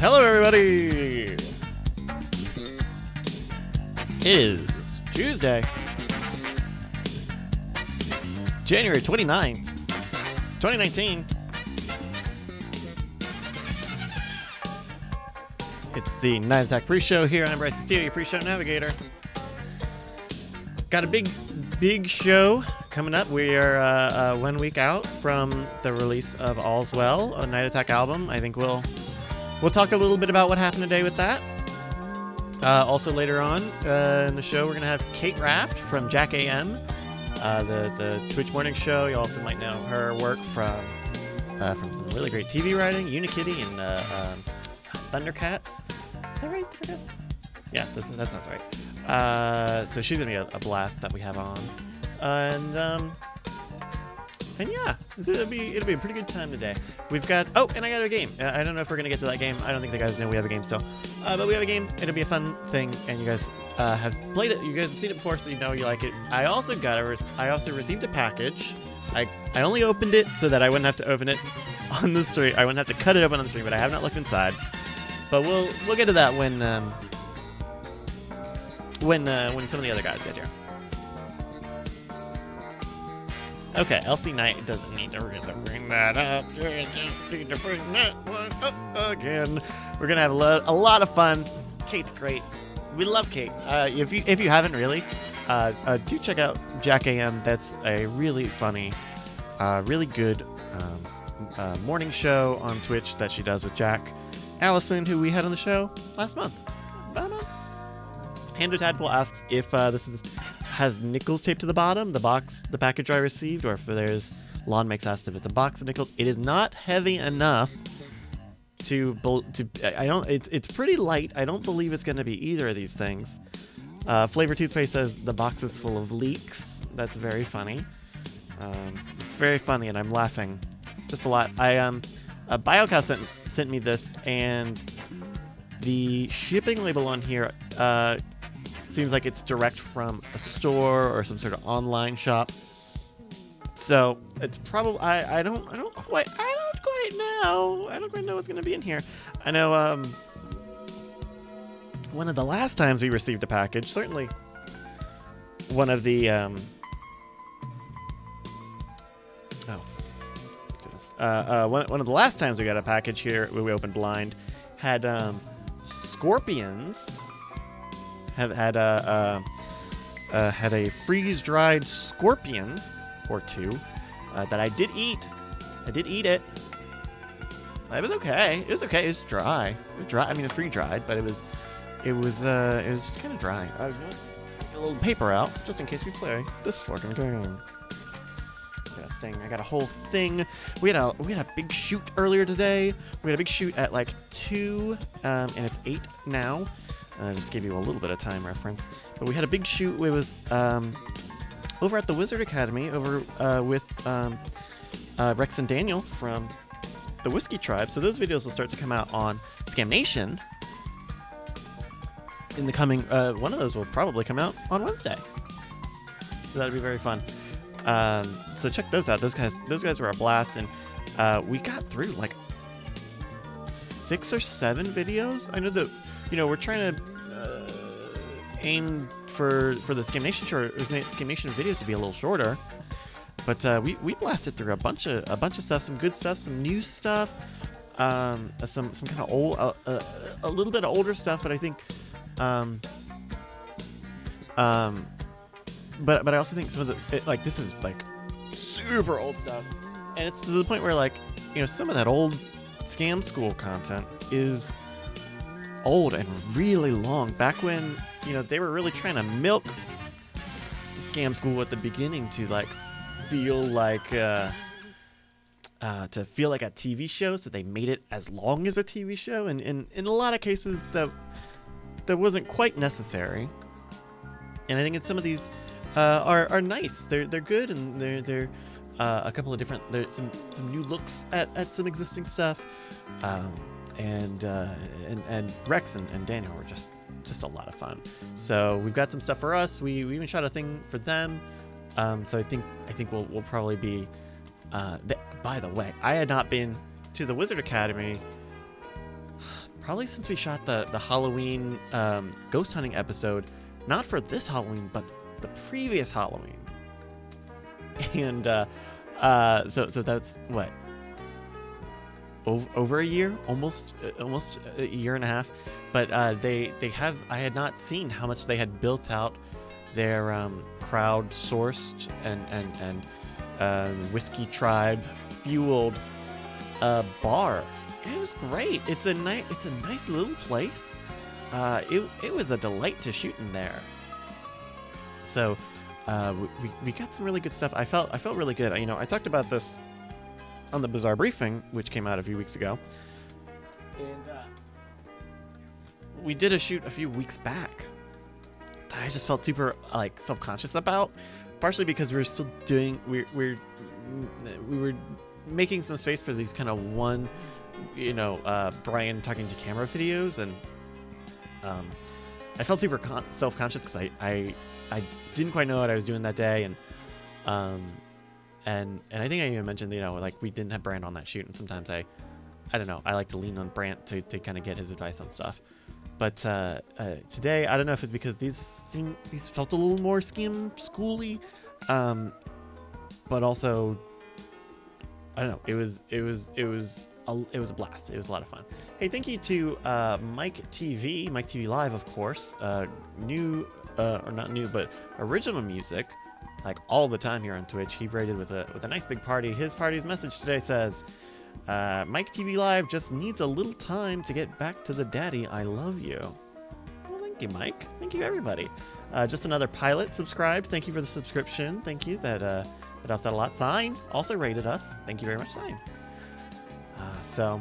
Hello, everybody! It is Tuesday, January 29th, 2019. It's the Night Attack Preshow here. I'm Bryce Castillo, your Preshow Navigator. Got a big show coming up. We are 1 week out from the release of All's Well, a Night Attack album. I think we'll talk a little bit about what happened today with that. Also later on in the show, we're going to have Kate Raft from Jack AM, the Twitch morning show. You also might know her work from some really great TV writing, Unikitty and Thundercats. Is that right? Thundercats? Yeah, that sounds right. So she's going to be a blast that we have on. And yeah, it'll be a pretty good time today. We've got, and I got a game. I don't know if we're gonna get to that game. I don't think the guys know we have a game still, but we have a game. It'll be a fun thing, and you guys have played it. You guys have seen it before, so you know you like it. I also received a package. I only opened it so that I wouldn't have to open it on the stream. I wouldn't have to cut it open on the stream, but I have not looked inside. But we'll get to that when some of the other guys get here. Okay, LC Knight doesn't need to really bring that up. You just need to bring that one up again. We're gonna have a lot of fun. Kate's great. We love Kate. If you haven't really, do check out Jack AM. That's a really funny, really good morning show on Twitch that she does with Jack Allison, who we had on the show last month. About a month. Hando Tadpole asks if this has nickels taped to the bottom, the package I received, or if there's Lon makes asked if it's a box of nickels. It is not heavy enough it's pretty light. I don't believe it's going to be either of these things. Flavor Toothpaste says the box is full of leaks. That's very funny. It's very funny, and I'm laughing just a lot. BioCow sent me this, and the shipping label on here seems like it's direct from a store or some sort of online shop. So it's probably I don't quite know. I don't quite know what's gonna be in here. I know one of the last times we received a package, certainly one of the one of the last times we got a package here we opened blind had scorpions. Had a freeze-dried scorpion or two that I did eat. I did eat it. It was okay. It was okay. It was dry. It was dry. I mean, it's free-dried, but it was just kind of dry. I get a little paper out just in case we play this fucking game. I got a whole thing. We had a big shoot earlier today. We had a big shoot at like 2, and it's 8 now. I just gave you a little bit of time reference. But we had a big shoot. It was over at the Wizard Academy over with Rex and Daniel from the Whiskey Tribe. So those videos will start to come out on Scam Nation in the coming... one of those will probably come out on Wednesday. So that'll be very fun. So check those out. Those guys were a blast. And we got through like 6 or 7 videos. I know that... we're trying to aim for the Scam Nation videos to be a little shorter, but we blasted through a bunch of stuff, some good stuff, some new stuff, some kind of old, a little bit of older stuff, but I think, but I also think some of the this is like super old stuff, and it's to the point where some of that old Scam School content is old and really long. Back when they were really trying to milk Scam School at the beginning to feel like a TV show, so they made it as long as a TV show, and in a lot of cases that wasn't quite necessary. And I think some of these are nice. They're good, and they're a couple of different. There's some new looks at some existing stuff. And Rex and Daniel were just a lot of fun. So we've got some stuff for us. We even shot a thing for them. So I think we'll probably be. By the way, I had not been to the Wizard Academy probably since we shot the Halloween ghost hunting episode, not for this Halloween, but the previous Halloween. And so that's what, over a year, almost a year and a half. But I had not seen how much they had built out their crowd-sourced and Whiskey Tribe fueled bar. It was great. It's a nice little place. It was a delight to shoot in there. So we got some really good stuff. I felt really good. You know, I talked about this on the Bizarre Briefing, which came out a few weeks ago, and we did a shoot a few weeks back that I just felt super like self-conscious about, partially because we were making some space for these kind of one, you know, Brian talking to camera videos, and I felt super self-conscious because I didn't quite know what I was doing that day, and I think I even mentioned, you know, like we didn't have Brant on that shoot, and sometimes I don't know, I like to lean on Brant to kind of get his advice on stuff. But today, I don't know if it's because these felt a little more schooly, but also I don't know, it was a blast. It was a lot of fun. Hey, thank you to Mike TV Live, of course. New or not new, but original music, like all the time here on Twitch. He rated with a nice big party. His party's message today says, Mike TV Live just needs a little time to get back to the daddy. I love you. Well, thank you, Mike. Thank you, everybody. Just another pilot subscribed. Thank you for the subscription. Thank you. That helps out a lot. Sign also rated us. Thank you very much, Sign. So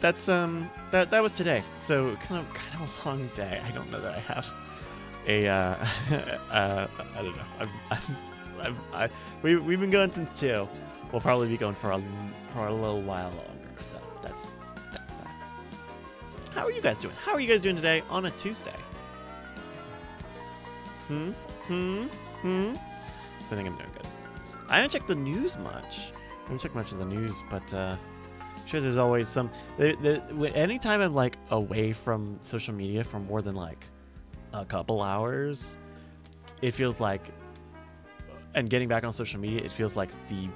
that's that was today. So kind of a long day. I don't know that I have a I don't know. We've been going since 2. We'll probably be going for a little while longer. So that's that. How are you guys doing? How are you guys doing today on a Tuesday? So I think I'm doing good. I haven't checked the news much. I haven't checked much of the news, but I'm sure there's always some. Anytime I'm like away from social media for more than like a couple hours, it feels like, and getting back on social media, it feels like the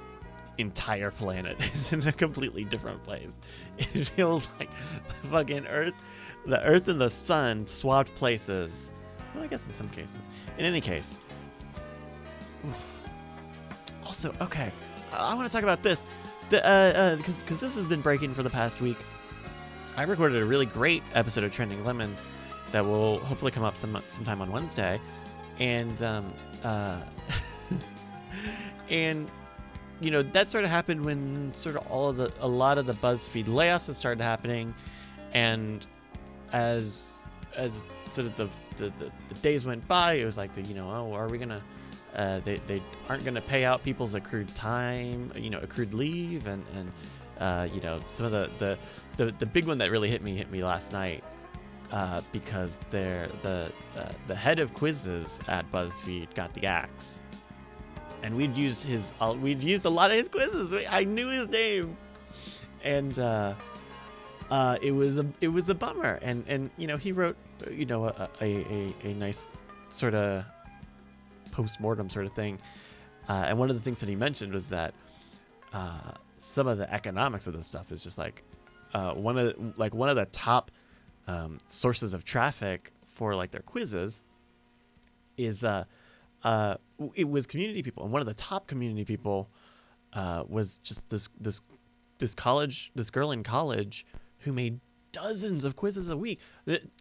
entire planet is in a completely different place. It feels like the fucking the Earth and the sun swapped places. Well, I guess in some cases. In any case. Also, okay, I want to talk about this, because this has been breaking for the past week. I recorded a really great episode of Trending Lemon that will hopefully come up sometime on Wednesday, and and you know, that sort of happened when sort of a lot of the BuzzFeed layoffs had started happening, and as sort of the days went by, it was like are we gonna they aren't gonna pay out people's accrued time, accrued leave, and some of the big one that really hit me last night, because the head of quizzes at BuzzFeed got the axe, and we'd used a lot of his quizzes. I knew his name, and it was a bummer, and he wrote a nice sort of post-mortem sort of thing, and one of the things that he mentioned was that some of the economics of this stuff is just like one of the top sources of traffic for like their quizzes is it was community people, and one of the top community people was just this girl in college who made dozens of quizzes a week,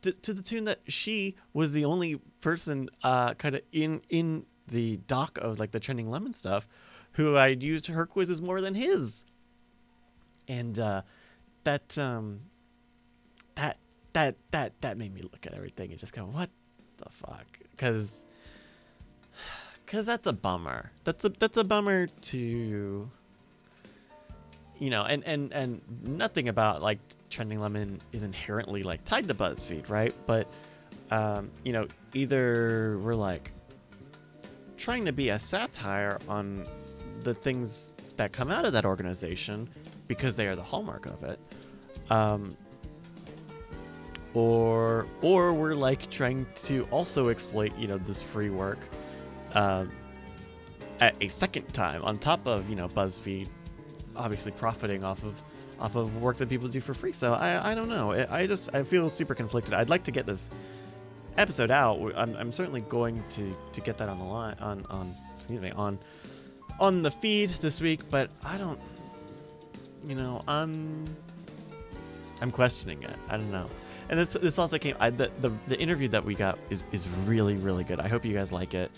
to the tune that she was the only person kind of in the doc of like the Trending Lemon stuff who I'd used her quizzes more than his, and that made me look at everything and just go, what the fuck? Because that's a bummer. That's a bummer to, and nothing about like Trending Lemon is inherently like tied to BuzzFeed, right? But either we're like trying to be a satire on the things that come out of that organization, because they are the hallmark of it. Or we're like trying to also exploit, you know, this free work at a second time on top of, you know, BuzzFeed obviously profiting off of work that people do for free. So I don't know. I feel super conflicted. I'd like to get this episode out. I'm certainly going to get that on the line on the feed this week, but I don't, you know, I'm questioning it. I don't know. And this also came, the interview that we got is really, really good. I hope you guys like it.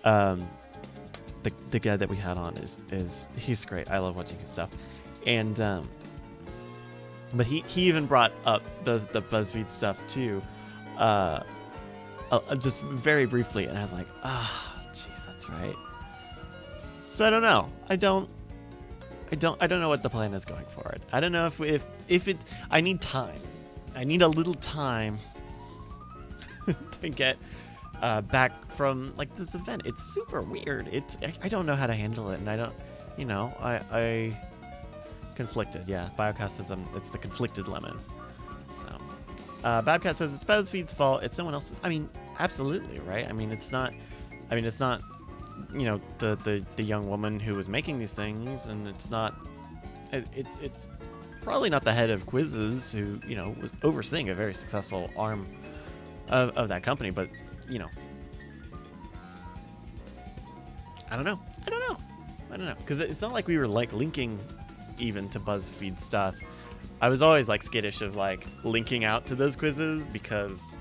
The guy that we had on he's great. I love watching his stuff. And but he even brought up the BuzzFeed stuff too, just very briefly, and I was like, jeez, that's right. So I don't know. I don't know what the plan is going forward. I don't know if it's, I need time. I need a little time to get back from like this event. It's super weird. I don't know how to handle it, and I don't, you know, I conflicted. Yeah, Biocast says it's the conflicted lemon. So Babcat says it's BuzzFeed's fault. It's someone else's. I mean, absolutely, right? I mean, it's not, you know, the young woman who was making these things, and it's not, it's probably not the head of quizzes who, you know, was overseeing a very successful arm of that company, but, you know, I don't know, because it's not like we were like linking even to BuzzFeed stuff. I was always like skittish of like linking out to those quizzes because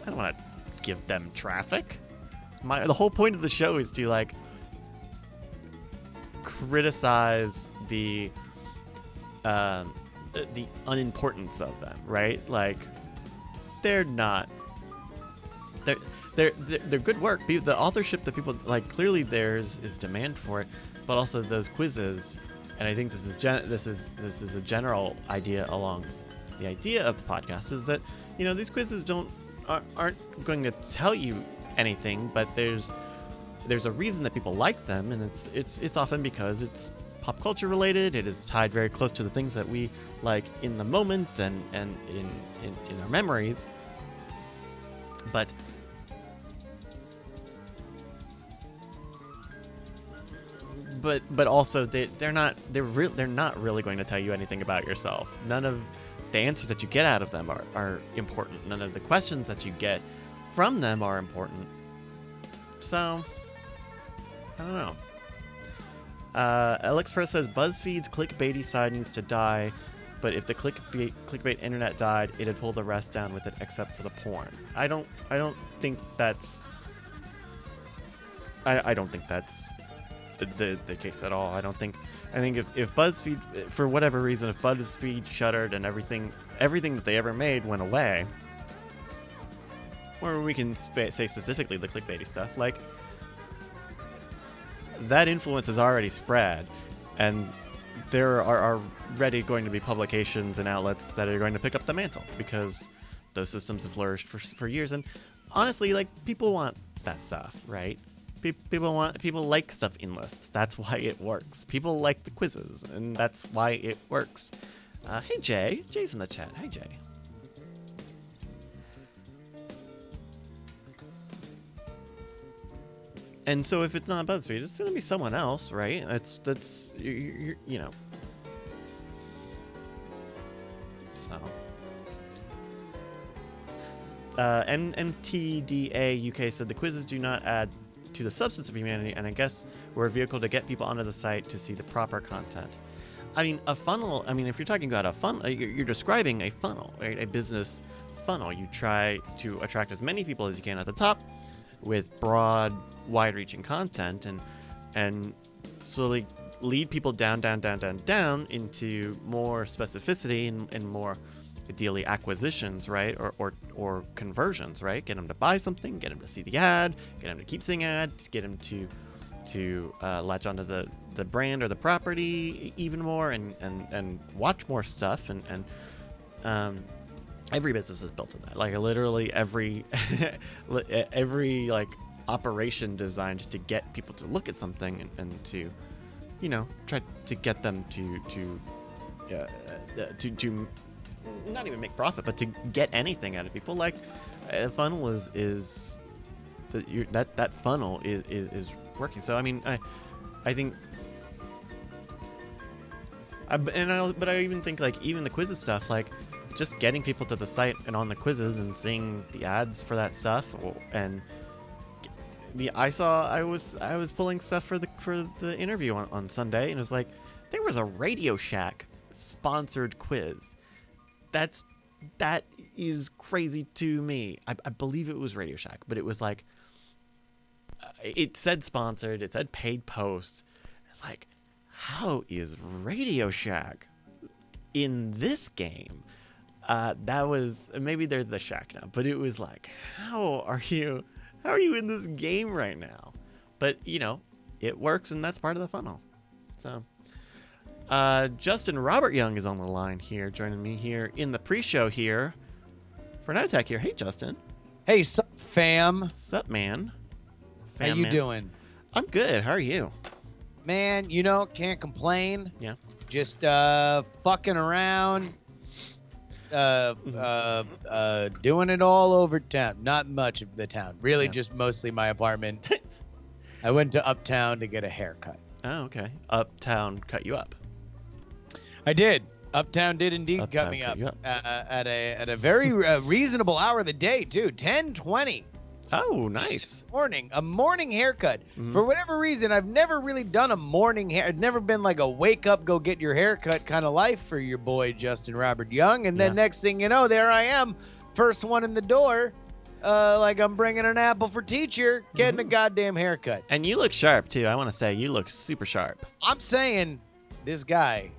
I don't want to give them traffic. The whole point of the show is to like criticize the unimportance of them, right? Like they're good work. The authorship that people like, clearly there's is demand for it, but also those quizzes. And I think this is a general idea along the idea of the podcast is that, you know, these quizzes aren't going to tell you anything, but there's a reason that people like them, and it's often because it's pop culture related. It is tied very close to the things that we like in the moment and in our memories. But also they're not really going to tell you anything about yourself. None of the answers that you get out of them are important. None of the questions that you get from them are important. So I don't know. Alex Press says BuzzFeed's clickbaity side needs to die, but if the clickbait internet died, it'd pull the rest down with it except for the porn. I don't think that's the case at all. I think if BuzzFeed, for whatever reason, if BuzzFeed shuttered and everything that they ever made went away, or we can say specifically the clickbaity stuff, like that influence is already spread, and there are already going to be publications and outlets that are going to pick up the mantle because those systems have flourished for years. And honestly, like, people want that stuff, right? People like stuff in lists. That's why it works. People like the quizzes, and that's why it works. Hey Jay, Jay's in the chat. Hi Jay. And so if it's not BuzzFeed, it's gonna be someone else, right? That's you know. So MTDA UK said the quizzes do not add to the substance of humanity, and I guess we're a vehicle to get people onto the site to see the proper content. I mean, a funnel, I mean, if you're talking about a funnel, you're describing a funnel, right? A business funnel. You try to attract as many people as you can at the top with broad, wide-reaching content, and slowly lead people down into more specificity and more ideally acquisitions, right? Or conversions, right? Get them to buy something, get them to see the ad, get them to keep seeing ads, get them to latch onto the brand or the property even more and watch more stuff. And every business is built on that. Like literally every like operation designed to get people to look at something and to, you know, try to get them to to not even make profit, but to get anything out of people. Like a funnel is that funnel is working. So I mean, I think. But I even think like even the quizzes stuff, like just getting people to the site and on the quizzes and seeing the ads for that stuff, and I was pulling stuff for the interview on Sunday, and it was like there was a Radio Shack sponsored quiz. That is crazy to me. I believe it was Radio Shack, but it was like it said sponsored, it said paid post. It's like, how is Radio Shack in this game? That was, maybe they're the Shack now, but it was like, how are you in this game right now? But it works, and that's part of the funnel. So Justin Robert Young is on the line here, joining me here in the pre-show here for Night Attack here. Hey, Justin. Hey, sup, fam. Sup, man. How you doing? I'm good. How are you? Man, can't complain. Yeah. Just fucking around, doing it all over town. Not much of the town. Really, just mostly my apartment. I went to Uptown to get a haircut. Oh, okay. Uptown cut you up. I did. Uptown did indeed cut me up at a very reasonable hour of the day, too. 10:20. Oh, nice. A morning haircut. Mm-hmm. For whatever reason, I've never really done a morning hair. It's never been like a wake up, go get your haircut kind of life for your boy, Justin Robert Young. And then next thing you know, there I am, first one in the door, like I'm bringing an apple for teacher, getting a goddamn haircut. And you look sharp, too. I want to say you look super sharp. I'm saying this guy,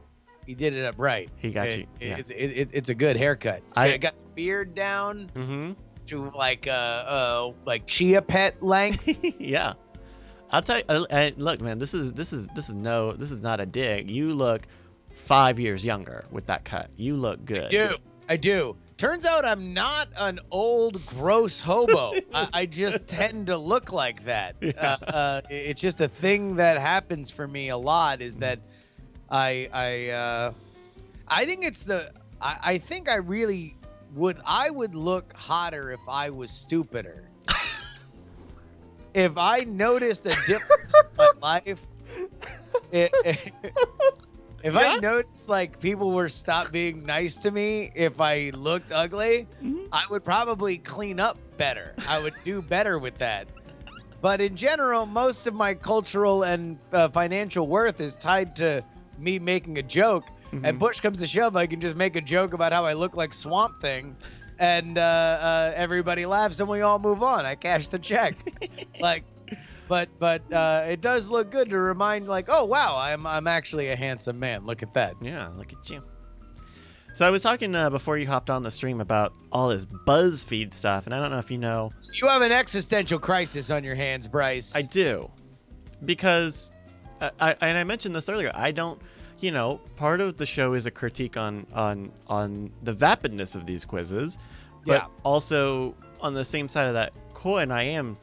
he did it up right. He got you. Yeah. It's a good haircut. I got the beard down. Mm-hmm. To like chia pet length. Yeah, I'll tell you. Look, man, this is not a dig. You look 5 years younger with that cut. You look good. I do. Turns out I'm not an old gross hobo. I just tend to look like that. Yeah. It's just a thing that happens for me a lot. Is that I think it's I think I really. I would look hotter if I was stupider. If I noticed a difference in my life, if I noticed like people were stop being nice to me if I looked ugly, I would probably clean up better. I would do better with that. But in general, most of my cultural and financial worth is tied to me making a joke. And push comes to shove, I can just make a joke about how I look like Swamp Thing, and everybody laughs, and we all move on. I cash the check. But it does look good to remind, like, oh wow, I'm actually a handsome man. Look at that. Yeah, look at you. So I was talking before you hopped on the stream about all this BuzzFeed stuff, and I don't know if you know. You have an existential crisis on your hands, Bryce. I do, because I mentioned this earlier. I don't. Part of the show is a critique on the vapidness of these quizzes, but also on the same side of that coin, I am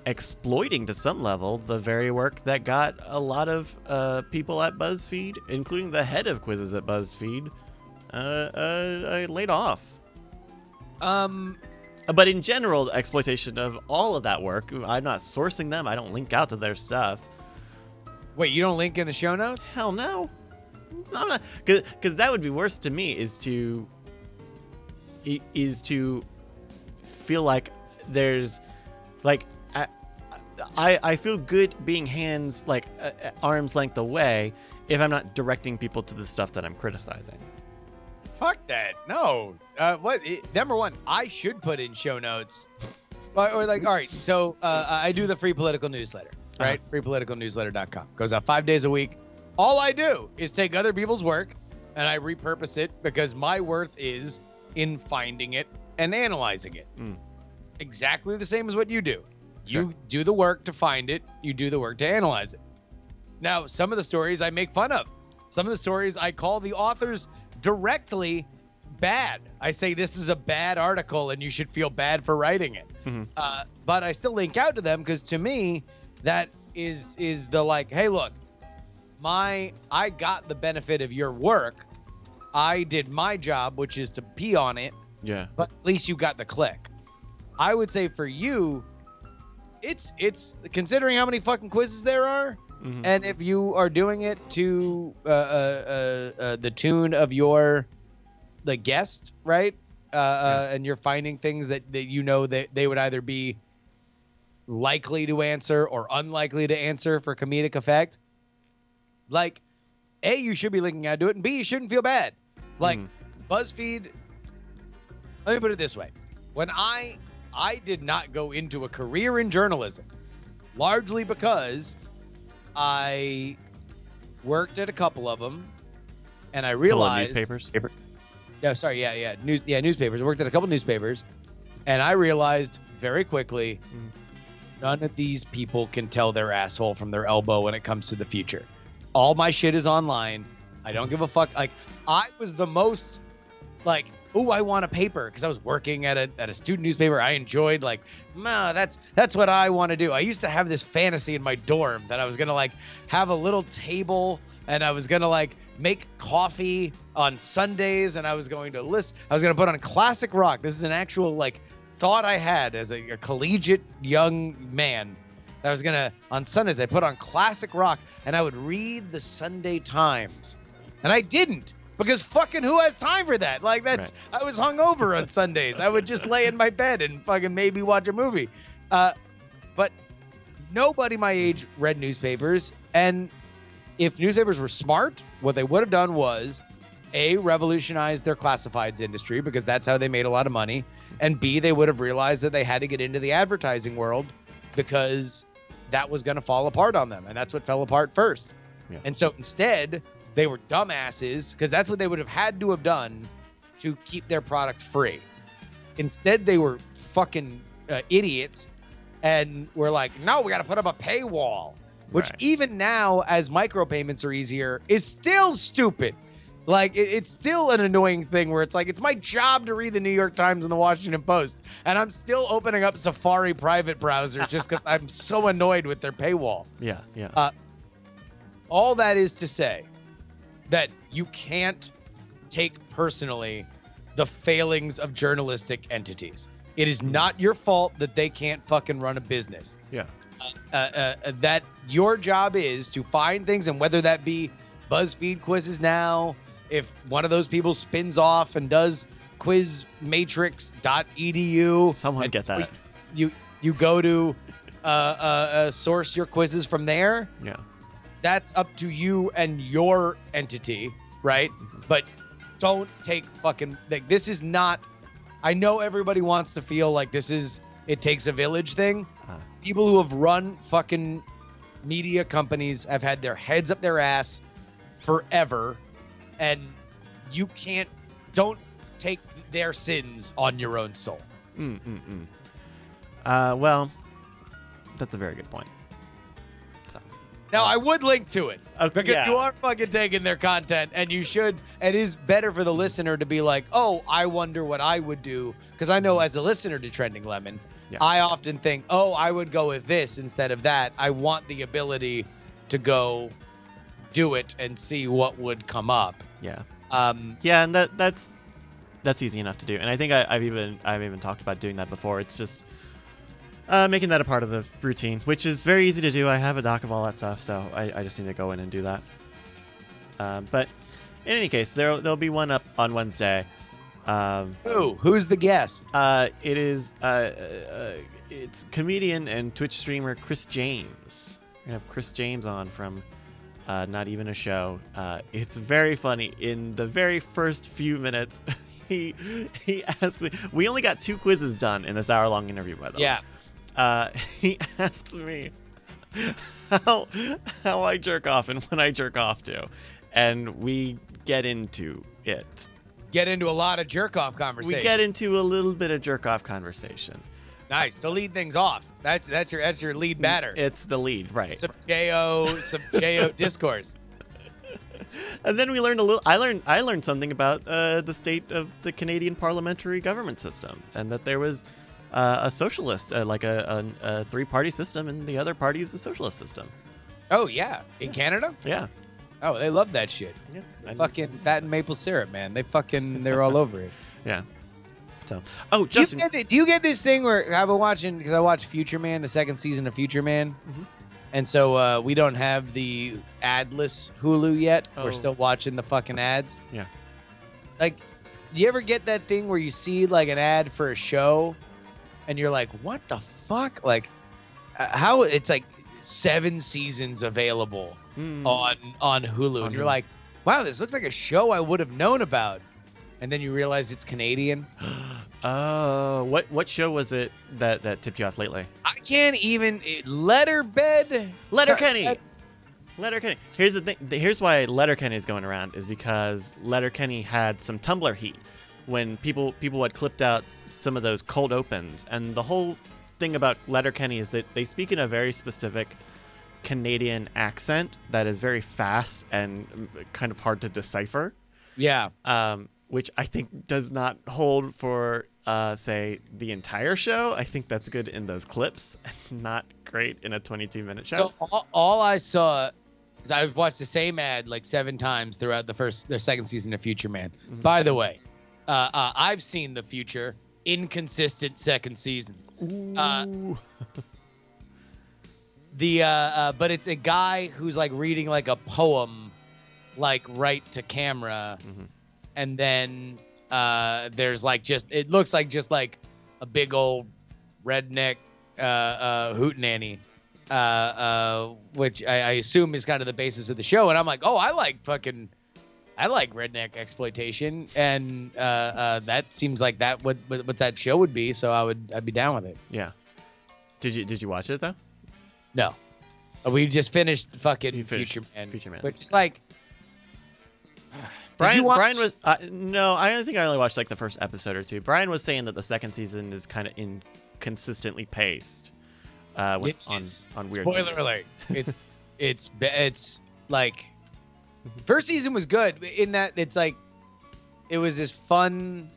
exploiting to some level the very work that got a lot of people at BuzzFeed, including the head of quizzes at BuzzFeed, laid off. But in general, the exploitation of all of that work, I'm not sourcing them. I don't link out to their stuff. Wait, you don't link in the show notes? Hell no. I'm not, because that would be worse to me. Is to feel like there's like I feel good being hands like arm's length away if I'm not directing people to the stuff that I'm criticizing. Fuck that. No. Number one, I should put in show notes. Or like, all right, so I do the free political newsletter, right? Freepoliticalnewsletter.com. Goes out 5 days a week. All I do is take other people's work and I repurpose it because my worth is in finding it and analyzing it. Exactly the same as what you do. Sure. You do the work to find it. You do the work to analyze it. Now, some of the stories I make fun of. Some of the stories I call the authors directly bad. I say this is a bad article and you should feel bad for writing it. But I still link out to them because to me, that is the like, hey, look, I got the benefit of your work I did my job, which is to pee on it. Yeah. But at least you got the click. I would say for you, it's considering how many fucking quizzes there are, and if you are doing it to the tune of the guest, right? And you're finding things that you know that they would either be likely to answer or unlikely to answer for comedic effect. Like, A, you should be looking at it, and B, you shouldn't feel bad. Like, BuzzFeed, let me put it this way. When I did not go into a career in journalism, largely because I worked at a couple of them, and I realized... newspapers? Yeah, sorry, newspapers. I worked at a couple newspapers, and I realized very quickly none of these people can tell their asshole from their elbow when it comes to the future. All my shit is online. I don't give a fuck. Like, I was the most, like, ooh, I want a paper, because I was working at a student newspaper. I enjoyed, like, that's what I want to do. I used to have this fantasy in my dorm that I was going to, like, have a little table, and I was going to, like, make coffee on Sundays, and I was going to put on classic rock. This is an actual, like, thought I had as a collegiate young man. I was going to, on Sundays, I put on classic rock, and I would read the Sunday Times. And I didn't, because fucking who has time for that? Like, that's, right. I was hungover on Sundays. I would just lay in my bed and fucking maybe watch a movie. But nobody my age read newspapers. And if newspapers were smart, what they would have done was, A, revolutionize their classifieds industry, because that's how they made a lot of money. And B, they would have realized that they had to get into the advertising world, because that was going to fall apart on them. And that's what fell apart first. Yeah. And so instead, they were dumbasses, because that's what they would have had to have done to keep their product free. Instead, they were fucking idiots, and were like, no, we got to put up a paywall, which even now, as micropayments are easier, is still stupid. Like, it's still an annoying thing where it's like, it's my job to read the New York Times and the Washington Post, and I'm still opening up Safari private browsers just because I'm so annoyed with their paywall. Yeah. All that is to say that you can't take personally the failings of journalistic entities. It is not your fault that they can't fucking run a business. Yeah. That your job is to find things, and whether that be BuzzFeed quizzes now, if one of those people spins off and does quizmatrix.edu. Someone get that. You go to source your quizzes from there. Yeah. That's up to you and your entity, right? But don't take fucking, like, this is not, I know everybody wants to feel like this is, it takes a village thing. People who have run fucking media companies have had their heads up their ass forever, and you don't take their sins on your own soul. Well, that's a very good point. So, now, I would link to it, because you are fucking taking their content, and you should. It is better for the listener to be like, oh, I wonder what I would do, because I know as a listener to Trending Lemon, I often think, oh, I would go with this instead of that. I want the ability to go do it and see what would come up. Yeah. And that's easy enough to do. And I think I've even talked about doing that before. It's just making that a part of the routine, which is very easy to do. I have a doc of all that stuff, so I just need to go in and do that. But in any case, there'll be one up on Wednesday. Who's the guest? It's comedian and Twitch streamer Chris James. We're gonna have Chris James on from Not Even a Show. It's very funny. In the very first few minutes, he asked me. We only got 2 quizzes done in this hour-long interview, by the way. Yeah. He asks me how I jerk off and when I jerk off to, and we get into it. Get into a lot of jerk-off conversation. We get into a little bit of jerk-off conversation. Nice. To lead things off. That's your lead batter. It's the lead, right? Some JO discourse. And then we learned a little. I learned something about the state of the Canadian parliamentary government system, and that there was a socialist, like a 3-party system, and the other party is a socialist system. Oh yeah, in Canada. Yeah. Oh, they love that shit. Yeah. Fucking that and maple syrup, man. They're all over it. Yeah. So, Justin. Do you get this thing where I've been watching, because I watched Future Man, the second season of Future Man, and so we don't have the adless Hulu yet. We're still watching the fucking ads. Yeah. Like, do you ever get that thing where you see like an ad for a show, and you're like, what the fuck? Like, how it's like 7 seasons available on Hulu, and you're like, wow, this looks like a show I would have known about. And then you realize it's Canadian. Oh, what show was it that tipped you off lately? I can't even Letterkenny. Letterkenny. Here's the thing. Here's why Letterkenny is going around is because Letterkenny had some Tumblr heat when people had clipped out some of those cold opens, and the whole thing about Letterkenny is that they speak in a very specific Canadian accent that is very fast and kind of hard to decipher. Yeah. Which I think does not hold for, say, the entire show. I think that's good in those clips, not great in a 22-minute show. So all I saw, because I've watched the same ad like 7 times throughout the second season of Future Man. By the way, I've seen the future inconsistent second seasons. But it's a guy who's like reading like a poem, like right to camera. And then there's like it looks like just like a big old redneck hootenanny, which I assume is kind of the basis of the show. And I'm like, oh, I like redneck exploitation, and that seems like that what that show would be. So I'd be down with it. Yeah. Did you watch it though? No, we just finished fucking Future Man. Which is like. Brian was no, I don't think I only watched like the first episode or 2. Brian was saying that the second season is kind of inconsistently paced on weird. Spoiler alert! It's like first season was good in that it's like it was this fun.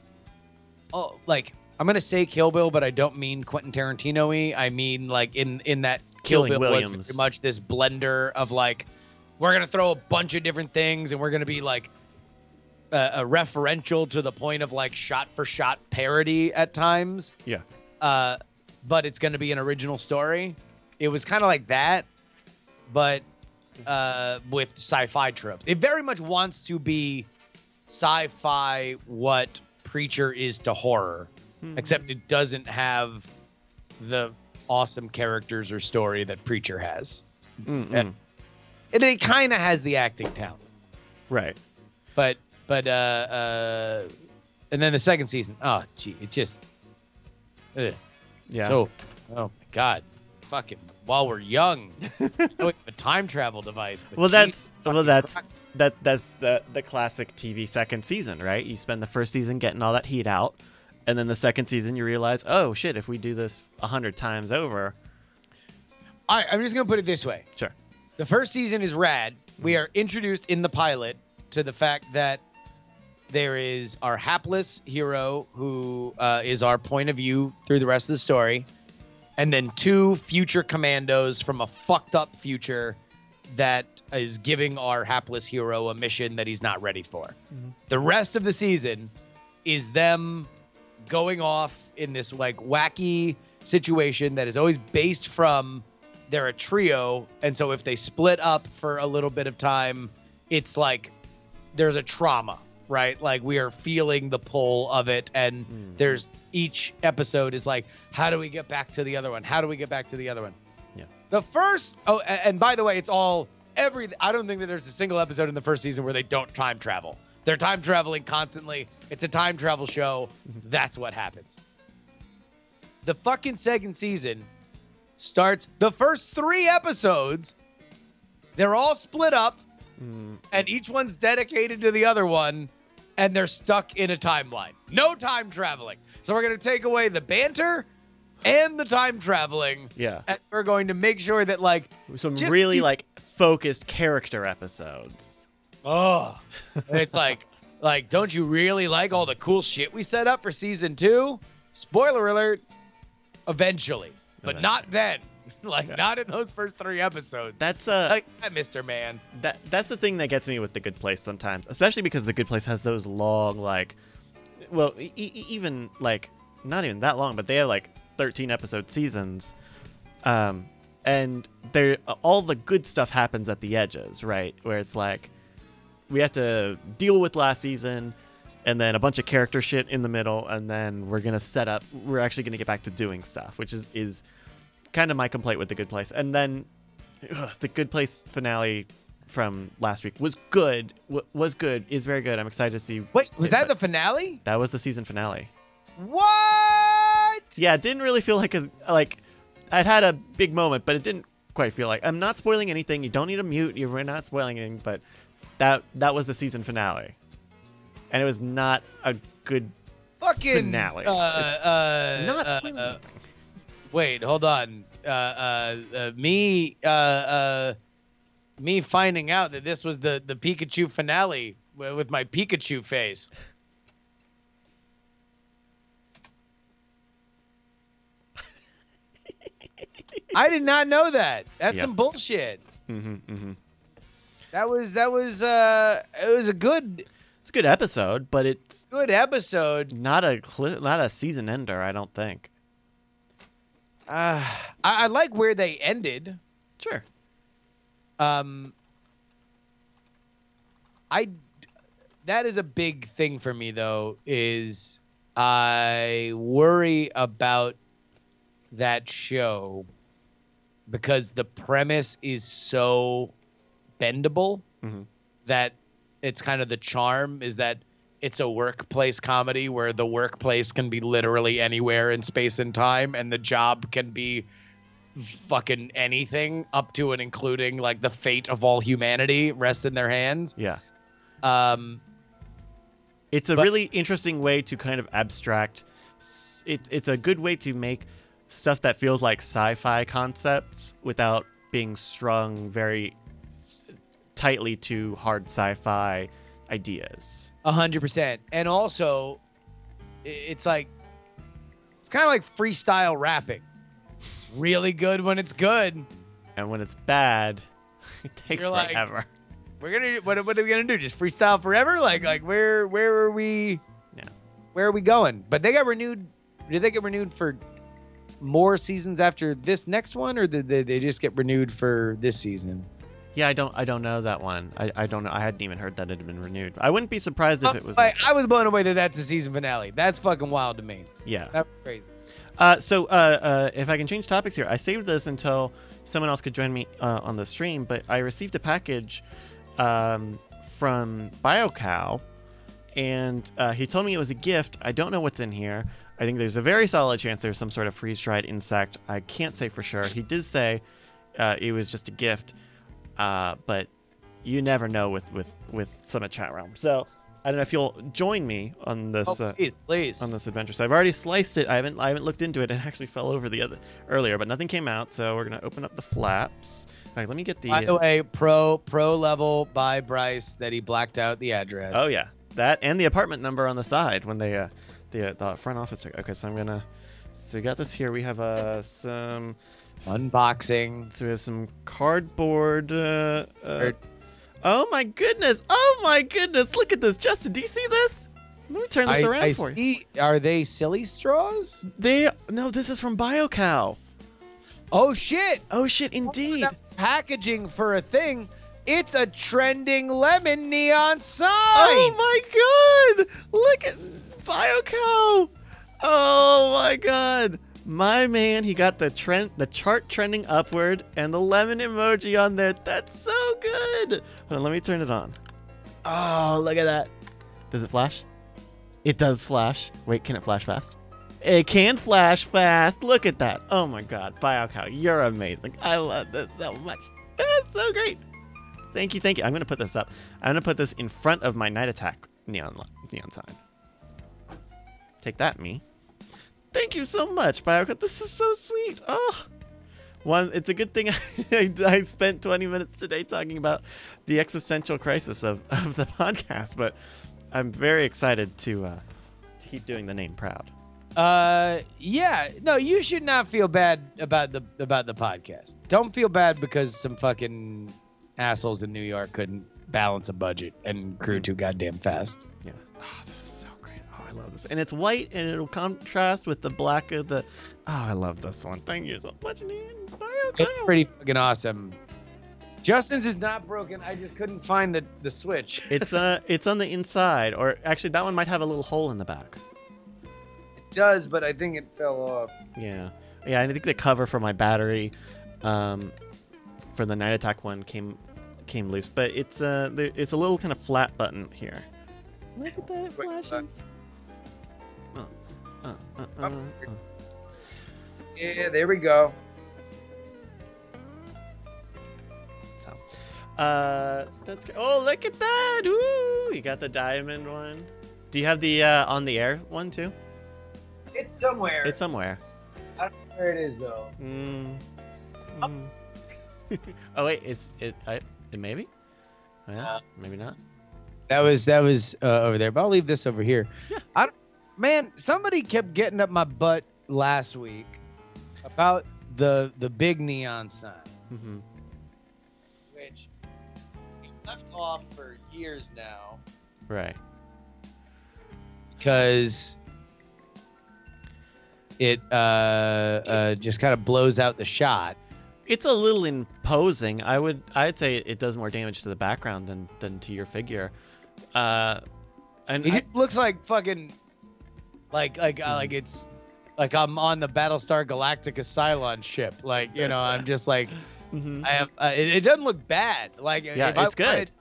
Oh, like I'm gonna say Kill Bill, but I don't mean Quentin Tarantino-y. I mean like in that Kill Bill was very much this blender of like we're gonna throw a bunch of different things and we're gonna be like. A referential to the point of like shot-for-shot parody at times. Yeah. But it's going to be an original story. It was kind of like that, but with sci-fi tropes. It very much wants to be sci-fi what Preacher is to horror, except it doesn't have the awesome characters or story that Preacher has. And it kind of has the acting talent. Right. But and then the second season, oh gee, it just yeah. So oh my god, fucking while we're young, a time travel device. But that's the classic TV second season, right? You spend the first season getting all that heat out, and then the second season you realize, oh shit, if we do this 100 times over. I'm just gonna put it this way. Sure. The first season is rad. We are introduced in the pilot to the fact that there is our hapless hero who is our point of view through the rest of the story. And then 2 future commandos from a fucked up future that is giving our hapless hero a mission that he's not ready for. The rest of the season is them going off in this like wacky situation that is always based from they're a trio. And so if they split up for a little bit of time, it's like there's a trauma. Right? Like we are feeling the pull of it. And there's each episode is like, how do we get back to the other one? How do we get back to the other one? Yeah. The first, and by the way, it's all I don't think that there's a single episode in the first season where they don't time travel. They're time traveling constantly. It's a time travel show. That's what happens. The fucking second season starts the first 3 episodes. They're all split up and each one's dedicated to the other one. And they're stuck in a timeline. No time traveling. So we're going to take away the banter and the time traveling. Yeah. And we're going to make sure that, like... some really, like, focused character episodes. Oh. And it's like, don't you really like all the cool shit we set up for season 2? Spoiler alert. Eventually. But not then. Like, not in those first 3 episodes. That's like, Mr. Man. That's the thing that gets me with The Good Place sometimes, especially because The Good Place has those long, like, well, even like not even that long, but they have like 13 episode seasons, and there all the good stuff happens at the edges, right? Where it's like we have to deal with last season, and then a bunch of character shit in the middle, and then we're actually gonna get back to doing stuff, which is kind of my complaint with The Good Place. And then The Good Place finale from last week was good. Is very good. I'm excited to see. Wait, was that the finale? That was the season finale. What? Yeah, it didn't really feel like I'd had a big moment, but it didn't quite feel like. I'm not spoiling anything. You don't need to mute. We're not spoiling anything, but that was the season finale, and it was not a good fucking finale. Not spoiling anything. Wait, hold on. Me finding out that this was the Pikachu finale with my Pikachu face. I did not know that. That's some bullshit. That was it was a good. It's a good episode, but it's good episode. Not a season ender, I don't think. I like where they ended. Sure. That is a big thing for me though, is I worry about that show because the premise is so bendable that it's kind of the charm is that it's a workplace comedy where the workplace can be literally anywhere in space and time, and the job can be fucking anything up to and including like the fate of all humanity rests in their hands. Yeah. It's a really interesting way to kind of abstract. It's a good way to make stuff that feels like sci-fi concepts without being strung very tightly to hard sci-fi ideas. 100%. And also, it's like, it's kind of like freestyle rapping. It's really good when it's good. And when it's bad, it takes forever. Like, what are we gonna do? Just freestyle forever? Like where are we? Yeah. Where are we going? But they got renewed. Did they get renewed for more seasons after this next one, or did they just get renewed for this season? Yeah, I don't know that one. I don't know. I hadn't even heard that it had been renewed. I wouldn't be surprised if it was. I was blown away that that's the season finale. That's fucking wild to me. Yeah. That's crazy. So if I can change topics here, I saved this until someone else could join me on the stream, but I received a package from BioCow, and he told me it was a gift. I don't know what's in here. I think there's a very solid chance there's some sort of freeze-dried insect. I can't say for sure. He did say it was just a gift, but you never know with some of Chat Realm. So I don't know if you'll join me on this. Please. On this adventure. So I've already sliced it. I haven't looked into it. It actually fell over earlier, but nothing came out. So we're gonna open up the flaps. In fact, let me get the. By the way, pro level by Bryce that he blacked out the address. Oh yeah, that and the apartment number on the side when they the front office took. Okay, so I'm gonna. So we got this here. We have some unboxing. So we have some cardboard. Oh my goodness! Oh my goodness! Look at this, Justin. Do you see this? Let me turn this around for you. Are they silly straws? No. This is from BioCow. Oh shit! Oh shit! Indeed. Packaging for a thing. It's a trending lemon neon sign. Oh my god! Look at BioCow. Oh my god! My man, he got the chart trending upward and the lemon emoji on there. That's so good. Hold on, let me turn it on. Oh, look at that. Does it flash? It does flash. Wait, can it flash fast? It can flash fast. Look at that. Oh my god, BioCow, you're amazing. I love this so much. That's so great. Thank you. I'm gonna put this up. I'm gonna put this in front of my Night Attack neon sign. Take that, me. Thank you so much, BioCow. This is so sweet. Oh, it's a good thing I spent 20 minutes today talking about the existential crisis of the podcast, but I'm very excited to keep doing the name proud. Yeah. No, you should not feel bad about the podcast. Don't feel bad because some fucking assholes in New York couldn't balance a budget and grew too goddamn fast. Yeah. Oh, this is so great. Oh, I love this. And it's white, and it'll contrast with the black of the... Oh, I love this one. Thank you so much, Ian. It's pretty fucking awesome. Justin's is not broken. I just couldn't find the switch. It's on the inside, or actually that one might have a little hole in the back. It does, but I think it fell off. Yeah. Yeah, I think the cover for my battery for the Night Attack one came loose, but it's a little kind of flat button here. Look at that, it flashes. Yeah, there we go. So, that's great. Oh, look at that! Ooh, you got the diamond one. Do you have the on the air one too? It's somewhere. It's somewhere. I don't know where it is though. Oh wait, it maybe. Yeah, maybe not. That was over there, but I'll leave this over here. Yeah. Man, somebody kept getting up my butt last week about the big neon sign, which we left off for years now. Right. Because it just kind of blows out the shot. It's a little imposing. I'd say it does more damage to the background than to your figure. And it just looks like fucking like it's like I'm on the Battlestar Galactica Cylon ship. Like, you know, I'm just like I have it doesn't look bad. Like, yeah, it's good.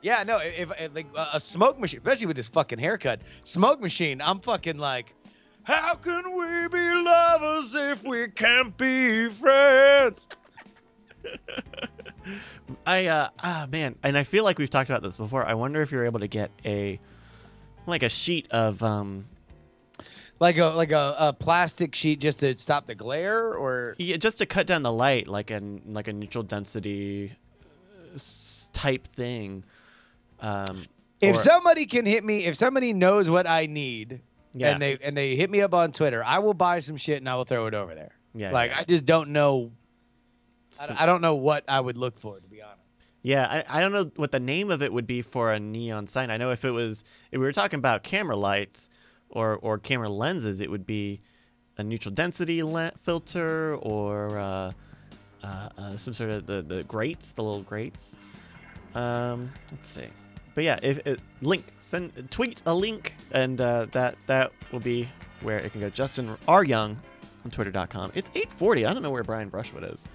Yeah, no, if like a smoke machine, especially with this fucking haircut, smoke machine, I'm fucking like, how can we be lovers if we can't be friends? Man, and I feel like we've talked about this before. I wonder if you're able to get a sheet of like a plastic sheet just to stop the glare, or just to cut down the light, like a neutral density type thing. If somebody can hit me, if somebody knows what I need, and they hit me up on Twitter, I will buy some shit and I will throw it over there. Yeah, I just don't know. I don't know what I would look for, to be honest. Yeah, I don't know what the name of it would be for a neon sign. I know if we were talking about camera lights or camera lenses, it would be a neutral density filter or some sort of the grates, the little grates. Let's see. But yeah, tweet a link, and that will be where it can go. Justin R. Young on Twitter.com. It's 8:40. I don't know where Brian Brushwood is.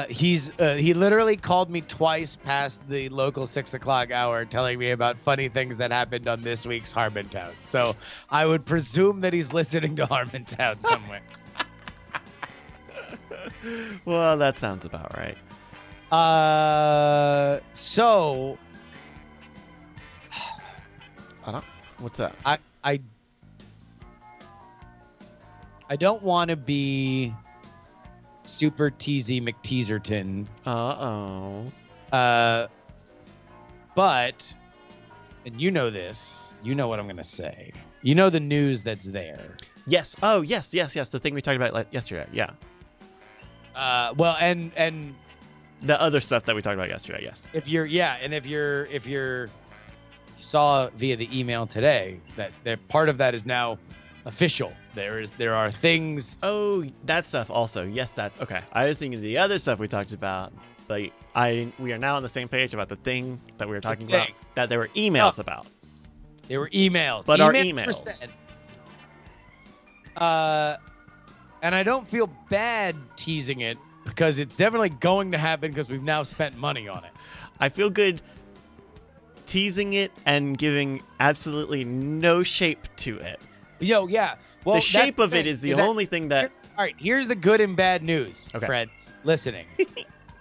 He literally called me twice past the local 6 o'clock hour, telling me about funny things that happened on this week's Harmontown. So I would presume that he's listening to Harmontown somewhere. Well, that sounds about right. So what's up? I don't want to be super teasy McTeaserton. But, and you know this, you know what I'm gonna say. You know the news that's there. Yes. Oh, yes. The thing we talked about yesterday. Yeah. Well, and the other stuff that we talked about yesterday. Yes. If you're saw via the email today that part of that is now official. There are things. Oh, that stuff also. Yes, that. Okay. I was thinking the other stuff we talked about, but we are now on the same page about the thing that we were talking about that there were emails about. There were emails. But our emails. And I don't feel bad teasing it because it's definitely going to happen because we've now spent money on it. I feel good teasing it and giving absolutely no shape to it. Yeah. Well, the shape of it is the only thing that... All right, here's the good and bad news, friends listening.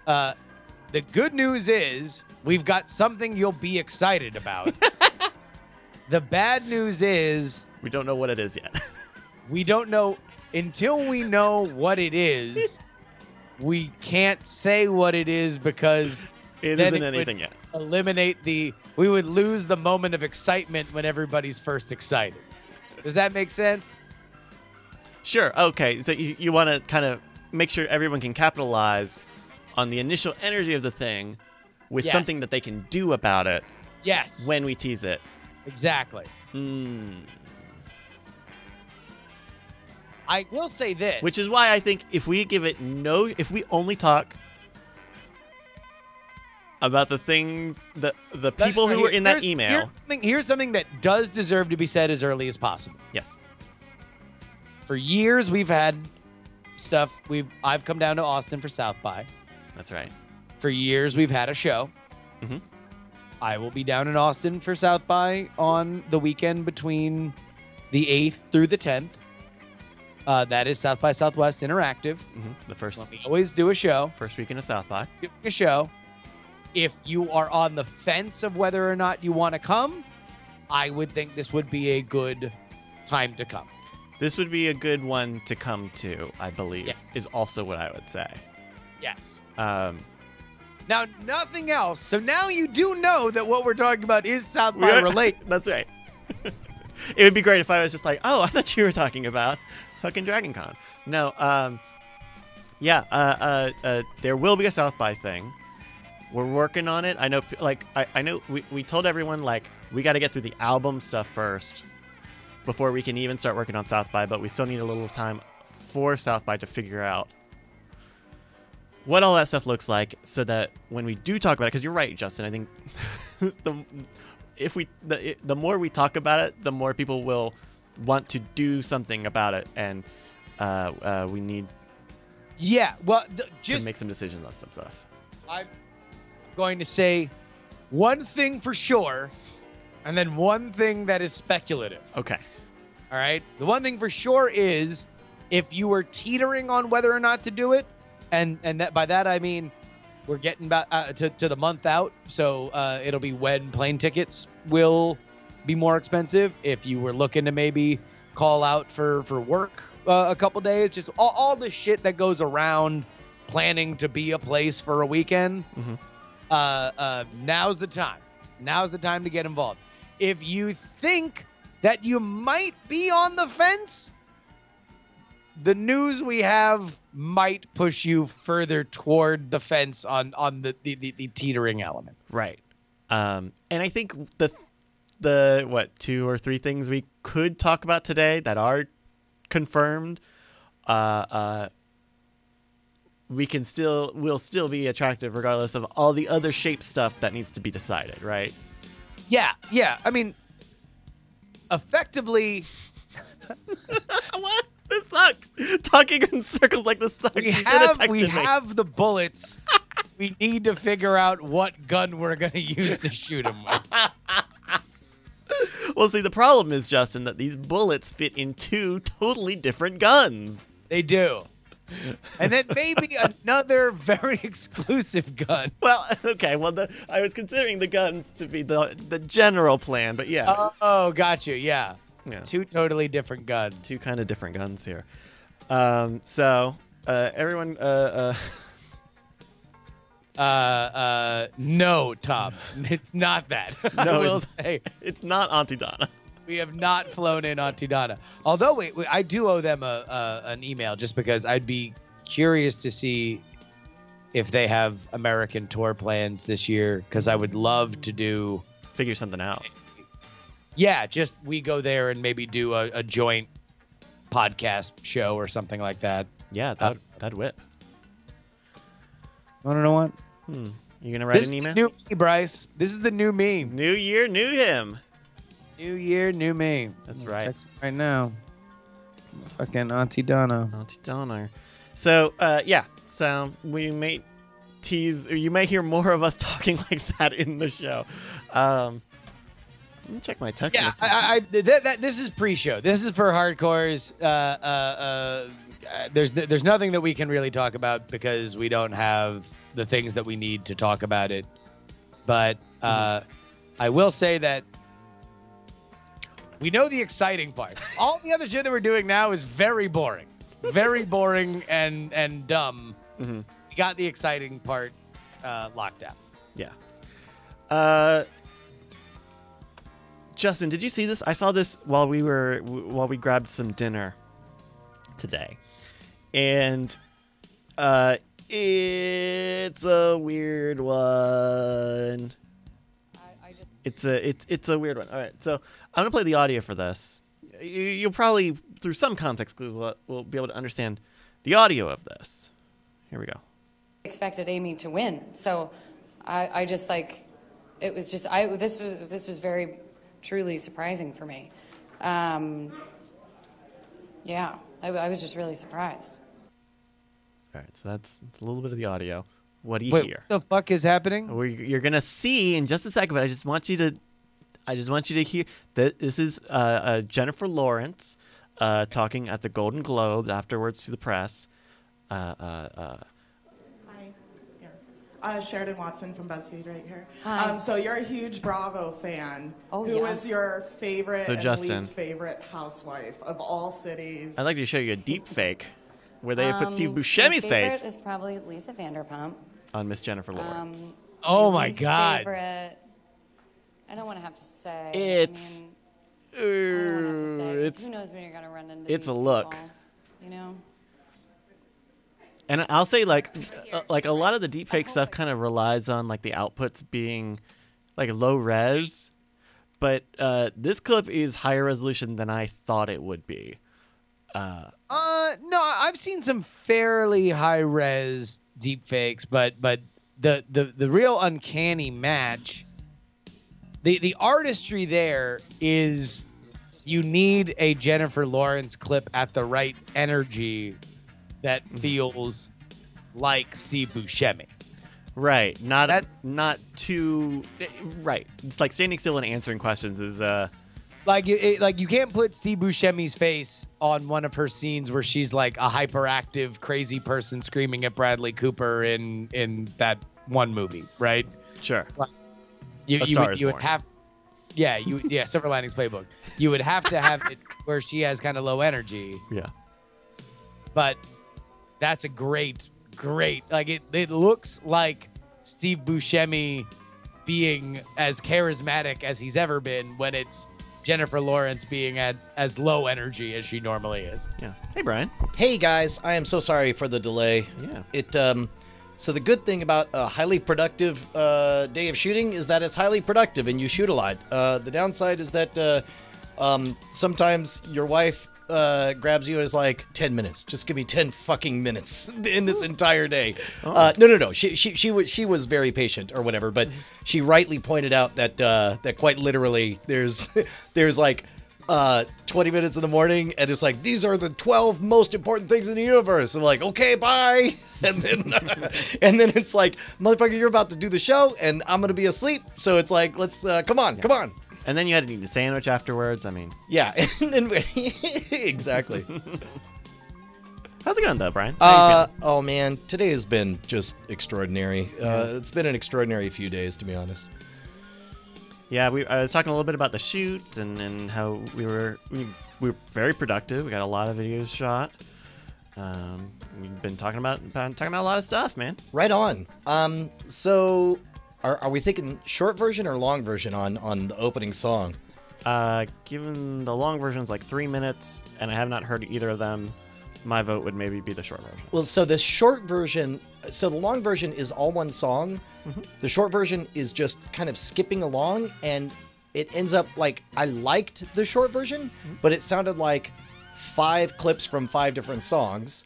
The good news is we've got something you'll be excited about. The bad news is... we don't know what it is yet. We don't know... Until we know what it is, we can't say what it is because... It isn't anything yet. We would lose the moment of excitement when everybody's first excited. Does that make sense? Sure. Okay. So you want to kind of make sure everyone can capitalize on the initial energy of the thing with Yes. something that they can do about it Yes. when we tease it. Exactly. I will say this. Which is why I think if we only talk about the things that the people who were in that email. Here's something that does deserve to be said as early as possible. Yes. For years we've had stuff. I've come down to Austin for South by. That's right. For years we've had a show. Mm-hmm. I will be down in Austin for South by on the weekend between the 8th through the 10th. That is South by Southwest Interactive. Mm-hmm. The first. We always do a show. First weekend of South by. A show. If you are on the fence of whether or not you want to come, I would think this would be a good time to come. This would be a good one to come to, I believe, is also what I would say. Yes. Now, nothing else. So now you do know that what we're talking about is South by related. That's right. It would be great if I was just like, oh, I thought you were talking about fucking Dragon Con. No, there will be a South by thing. We're working on it. I know, I know we told everyone, we got to get through the album stuff first before we can even start working on South by, but we still need a little time for South by to figure out what all that stuff looks like so that when we do talk about it, because you're right, Justin, I think the more we talk about it, the more people will want to do something about it, and we need to make some decisions on some stuff. I'm going to say one thing for sure, and then one thing that is speculative. Okay. All right. The one thing for sure is if you were teetering on whether or not to do it, and that by that I mean we're getting back to the month out, so it'll be when plane tickets will be more expensive. If you were looking to maybe call out for work a couple days, just all the shit that goes around planning to be a place for a weekend. Mm-hmm. Now's the time. Now's the time to get involved. If you think that you might be on the fence, the news we have might push you further toward the fence on the teetering element. Right. And I think the 2 or 3 things we could talk about today that are confirmed, will still be attractive regardless of all the other shape stuff that needs to be decided, right? Yeah. I mean, effectively, what? This sucks. Talking in circles like this sucks. We have the bullets. We need to figure out what gun we're going to use to shoot them with. Well, see, the problem is, Justin, that these bullets fit in 2 totally different guns. They do. And then maybe another very exclusive gun. Well, okay. Well, I was considering the guns to be the general plan, but yeah. Oh, got you. Yeah. 2 totally different guns. 2 kind of different guns here. So everyone. No, Tom. It's not that. No, it's not Auntie Donna. We have not flown in Auntie Donna. Although I do owe them an email just because I'd be curious to see if they have American tour plans this year, because I would love to figure something out. Yeah, just we go there and maybe do a joint podcast show or something like that. Yeah, that'd whip. Want to know what? You gonna write an email? This is new me, Bryce. This is the new me. New year, new him. New year, new me. That's right. Text right now. Fucking Auntie Donna. Auntie Donna. So, So we may tease, or you may hear more of us talking like that in the show. Let me check my text message. This is pre-show. This is for hardcores. There's nothing that we can really talk about because we don't have the things that we need to talk about it. But I will say that we know the exciting part. All the other shit that we're doing now is very boring. Very boring and dumb. Mm-hmm. We got the exciting part locked down. Yeah. Justin, did you see this? I saw this while we grabbed some dinner. today, and it's a weird one. It's a weird one. All right, so I'm gonna play the audio for this. You'll probably, through some context clues, will be able to understand the audio of this. Here we go. Expected Amy to win, so I just like, it was just this was very truly surprising for me. Yeah, I was just really surprised. All right, so that's a little bit of the audio. What do you Wait, hear? what the fuck is happening? You're gonna see in just a second, but I just want you to hear that this is Jennifer Lawrence talking at the Golden Globes afterwards to the press. Hi. Yeah. Sheridan Watson from BuzzFeed right here. Hi. So you're a huge Bravo fan. Oh, Who yes. is your favorite and Justin, least favorite housewife of all cities? I'd like to show you a deep fake where they put Steve My Buscemi's favorite face is probably Lisa Vanderpump. on Miss Jennifer Lawrence. Oh my least God. Favorite, I don't want to have to say. It's I don't want to have to say, 'cause it's who knows when you're gonna run into it's these a look. people, you know. And I'll say like a lot of the deepfake stuff kind of relies on like the outputs being like low res, but this clip is higher resolution than I thought it would be. No, I've seen some fairly high res deepfakes, but the real uncanny match, the artistry there is, you need a Jennifer Lawrence clip at the right energy that feels like Steve Buscemi. Right, not too right. It's like standing still and answering questions is Like you can't put Steve Buscemi's face on one of her scenes where she's like a hyperactive, crazy person screaming at Bradley Cooper in that one movie, right? sure. You Star is would Born. have, Silver Linings Playbook. You would have to have it where she has kind of low energy, Yeah. but that's a great. Like it looks like Steve Buscemi being as charismatic as he's ever been when it's Jennifer Lawrence being at as low energy as she normally is. Yeah. Hey, Brian. Hey guys, I am so sorry for the delay. Yeah. So the good thing about a highly productive day of shooting is that it's highly productive and you shoot a lot. The downside is that sometimes your wife grabs you and is like, 10 minutes. Just give me 10 fucking minutes in this entire day. No. She was very patient or whatever, but she rightly pointed out that that quite literally there's like 20 minutes in the morning and it's like, these are the 12 most important things in the universe. I'm like, okay, bye. And then it's like, motherfucker, you're about to do the show and I'm going to be asleep. So it's like, let's come on. And then you had to eat a sandwich afterwards. I mean, Yeah. And then exactly. how's it going though, Brian? How you feeling? Oh man, today has been just extraordinary. It's been an extraordinary few days, to be honest. Yeah, I was talking a little bit about the shoot and how we were very productive. We got a lot of videos shot. We've been talking about a lot of stuff, man. Right on. So are we thinking short version or long version on the opening song? Given the long version's like 3 minutes, and I have not heard either of them, my vote would maybe be the short version. Well, so the short version, so the long version is all one song. Mm-hmm. The short version is just kind of skipping along, and it ends up like, I liked the short version, but it sounded like 5 clips from 5 different songs.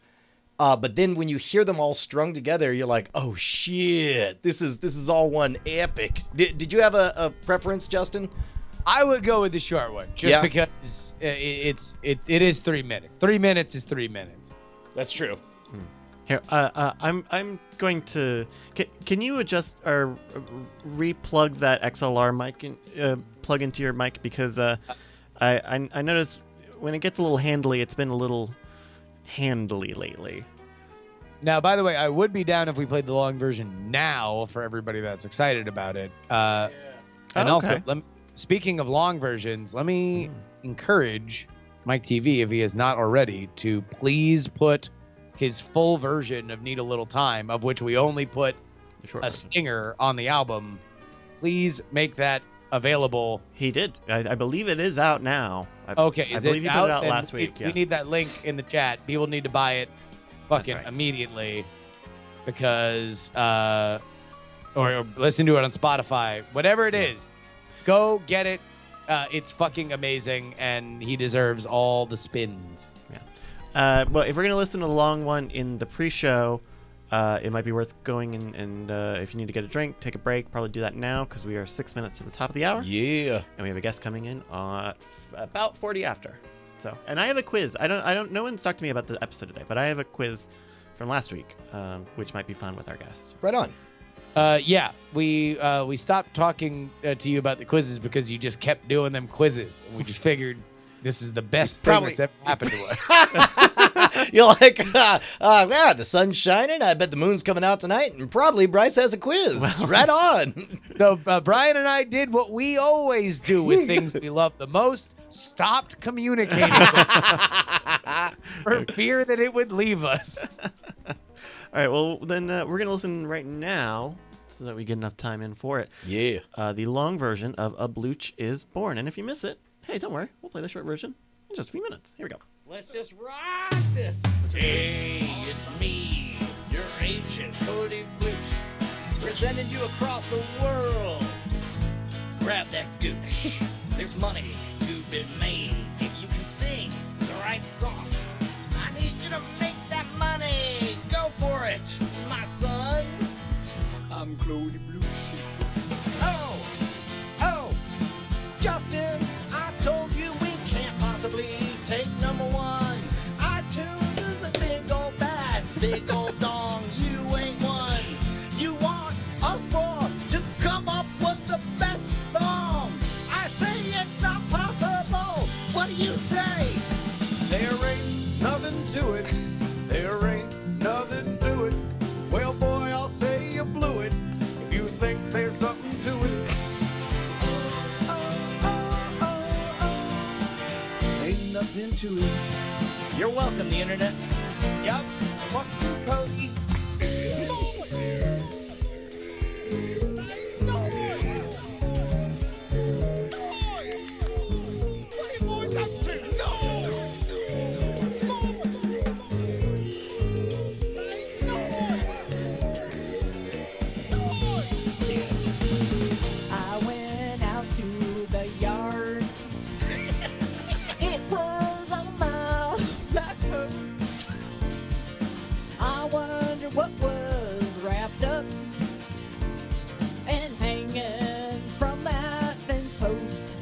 But then when you hear them all strung together, you're like, oh shit, this is all one epic. Did you have a preference, Justin? I would go with the short one just because it is 3 minutes. 3 minutes is 3 minutes. That's true. Here, I'm going to. Can you adjust or replug that XLR mic plug into your mic, because I noticed when it gets a little handly, it's been a little handly lately. Now, by the way, I would be down if we played the long version now for everybody that's excited about it. And also, speaking of long versions, let me encourage Mike TV, if he is not already, to please put his full version of Need a Little Time, of which we only put a stinger on the album. Please make that available. He did. I believe it is out now. Okay, I is believe it he put it out Then last week. We need that link in the chat. People need to buy it fucking right. immediately because or listen to it on Spotify. Whatever it is, go get it. It's fucking amazing, and he deserves all the spins. Yeah. Well, if we're gonna listen to the long one in the pre-show, it might be worth going and if you need to get a drink, take a break. Probably do that now because we are 6 minutes to the top of the hour. Yeah. And we have a guest coming in about 40 after. So, and I have a quiz. I don't. No one's talked to me about the episode today, but I have a quiz from last week, which might be fun with our guest. Right on. Yeah, we stopped talking to you about the quizzes because you just kept doing them quizzes, and we just figured this is the best thing that's ever happened to us. You're like, yeah, the sun's shining. I bet the moon's coming out tonight, and probably Bryce has a quiz. Right on. So Brian and I did what we always do with things we love the most: stopped communicating for fear that it would leave us. All right, well, then we're going to listen right now so that we get enough time in for it. Yeah. The long version of A Blooch is Born. And if you miss it, hey, don't worry. We'll play the short version in just a few minutes. Here we go. Let's just rock this. Hey, it's me, your ancient Cody Blooch, presenting you across the world. Grab that gooch. There's money to be made if you can sing the right song. I need you to make that money. Go for it, my son. I'm Cody Blooch. Oh, Justin, I told you we can't possibly take number one. iTunes is a big old bad, big old dong. You ain't one. You want us to come up with the best song. I say it's not possible. What do you say? There ain't nothing to it. There ain't nothing to it. Well, boy, I'll say you blew it if you think there's something to it. Ain't nothing to it. You're welcome, the internet. Yup. Fuck you, Cody. I went out to the yard. It was a mile back coast. I wonder what was wrapped up and hanging from that fence post.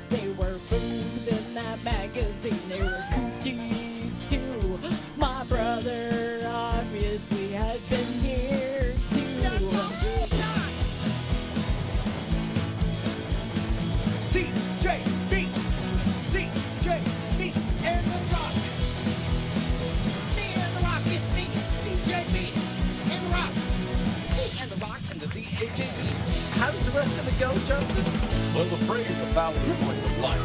There were boobs in that magazine. There were coochies too. My brother obviously had been here too. CJB, and the Rock. Me and the Rock, it's me, CJB, and the Rock. Me and the Rock and the CJB. How's the rest of it go, Justin? Well, the phrase about the points of life,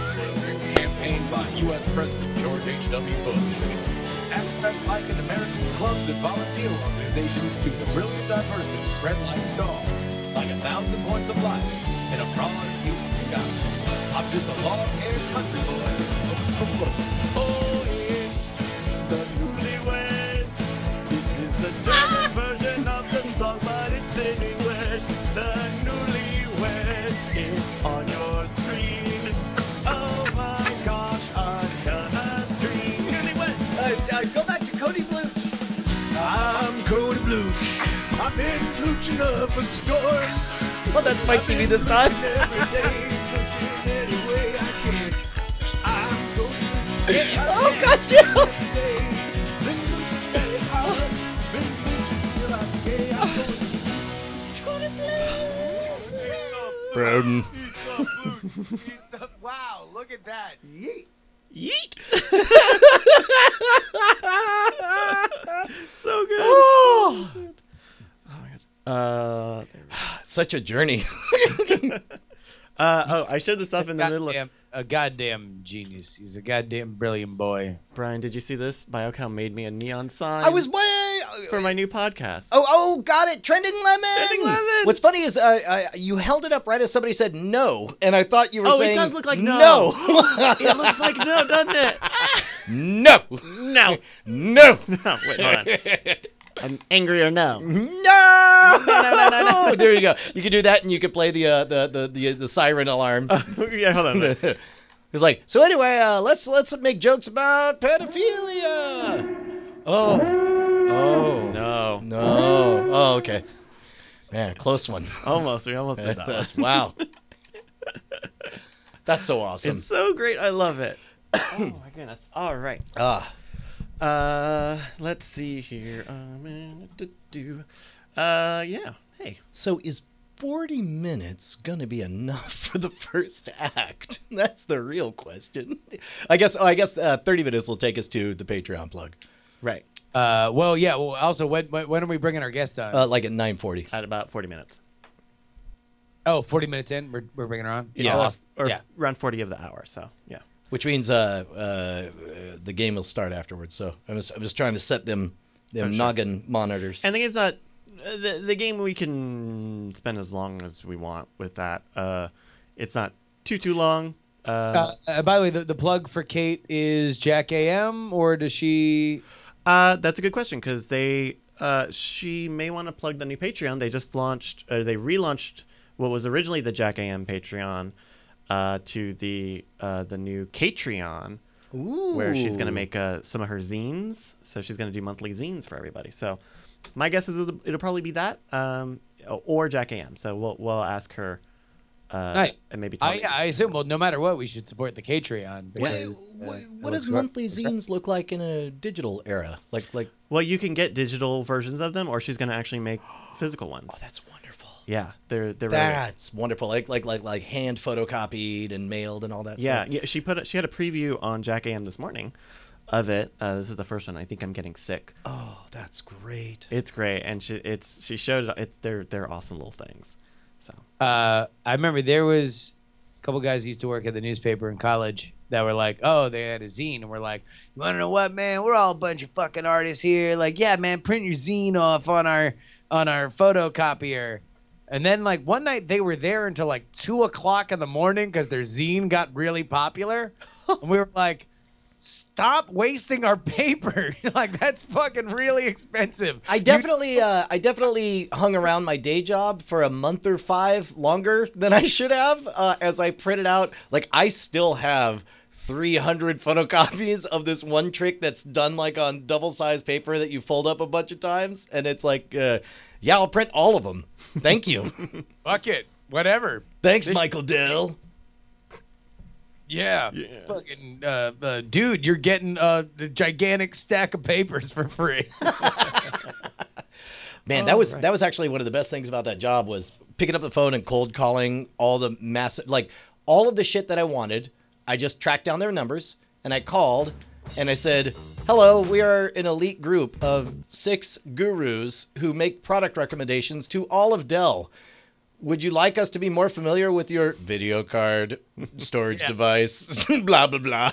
campaigned by U.S. President George H.W. Bush, abstract like an American's clubs and volunteer organizations to the brilliant diversity spread like stars, like 1,000 points of light in a broad, peaceful sky. I'm just a long-haired country boy from Brooks. Oh, yeah. The newlyweds. This is the German version of the song, but it's in English. The newlyweds is on your screen. Oh my gosh, I'm gonna scream. Newlyweds. Go back to Cody Blooch. I'm Cody Blooch. I've been blooching up a score. Well, that's my TV this time. Every day, blooching any way I can. I'm Cody Blooch. Oh, God, Joe. Been blooching very hard. Been blooching till I'm gay. I'm Cody Broden. Wow, look at that. Yeet. So good. Oh, Oh my god. There we go. such a journey. I showed this up in the middle of. A goddamn genius. He's a goddamn brilliant boy. Brian, did you see this? BioCal made me a neon sign. I was way for my new podcast. Oh, got it. Trending Lemon. Trending Lemon. What's funny is you held it up right as somebody said no, and I thought you were saying it does look like no. It looks like no, doesn't it? No. No. No. No, wait, hold on. I'm angry or no? No. There you go. You could do that, and you could play the siren alarm. Yeah, hold on. It's like, so anyway, let's make jokes about pedophilia. Oh. No. Oh, okay. Man, close one. Almost. We almost did that. Wow. That's so awesome. It's so great. I love it. Oh, my goodness. All right. Let's see here. Yeah. Hey. So is 40 minutes gonna be enough for the first act? That's the real question. I guess 30 minutes will take us to the Patreon plug. Right. Well, yeah. Well, also, when are we bringing our guest on? Like at 9:40. At about 40 minutes. Oh, 40 minutes in, we're bringing her on. Yeah. Or yeah. around 40 of the hour. So yeah. Which means the game will start afterwards. So I'm just trying to set them noggin monitors. And the game's not the game. We can spend as long as we want with that. It's not too long. By the way, the plug for Kate is Jack AM, or does she? That's a good question because she may want to plug the new Patreon. They just launched. They relaunched what was originally the Jack AM Patreon to the new Catreon, where she's going to make some of her zines. So she's going to do monthly zines for everybody. So my guess is it'll probably be that or Jack AM. So we'll ask her. Nice. And maybe I assume, well, no matter what, we should support the Catreon. Because, what does monthly zines look like in a digital era? Like well, you can get digital versions of them, or she's going to actually make physical ones. Oh, that's wonderful. Yeah, they're that's wonderful. Like hand photocopied and mailed and all that stuff. Yeah. She had a preview on Jack AM this morning of it. This is the first one. I think I'm getting sick. Oh, that's great. It's great, and she showed it. They're awesome little things. So I remember there was a couple guys who used to work at the newspaper in college that were like, oh, they had a zine, and we're like, you want to know what, man? We're all a bunch of fucking artists here. Like, yeah, man, print your zine off on our photocopier. And then like one night they were there until like 2:00 in the morning because their zine got really popular, and we were like, stop wasting our paper. Like, that's fucking really expensive. I definitely hung around my day job for a month or 5 longer than I should have as I printed out. Like, I still have 300 photocopies of this one trick that's done like on double-sized paper that you fold up a bunch of times. And it's like, yeah, I'll print all of them. Thank you. Fuck it. Whatever. Thanks, Michael Dell. Yeah. Fucking dude, you're getting a gigantic stack of papers for free. Man, that was actually one of the best things about that job was picking up the phone and cold calling all the massive, like all of the shit that I wanted. I just tracked down their numbers and I called and I said, hello, we are an elite group of 6 gurus who make product recommendations to all of Dell. Would you like us to be more familiar with your video card storage device? Blah, blah, blah.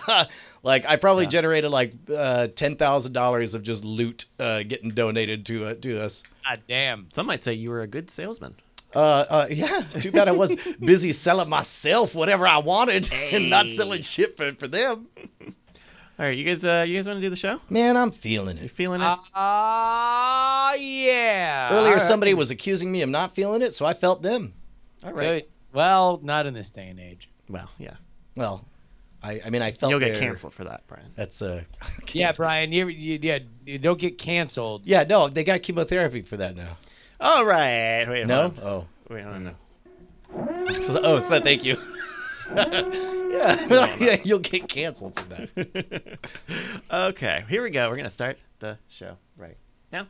Like, I probably generated like $10,000 of just loot getting donated to us. God damn. some might say you were a good salesman. Yeah, too bad I was busy selling myself whatever I wanted and not selling shit for them. All right, you guys want to do the show? Man, I'm feeling You it. feeling it? Yeah. Earlier, All right. somebody was accusing me of not feeling it, so I felt them. All right. Good. Well, not in this day and age. Well, yeah. Well, I mean, I felt You'll get their- canceled for that, Brian. That's Yeah, Brian, you don't get canceled. Yeah, no, they got chemotherapy for that now. All right. Wait. No? Hold on. Oh. Wait. Hold on. No. So thank you. Yeah, you'll get canceled for that. Okay. Here we go. We're gonna start the show right now.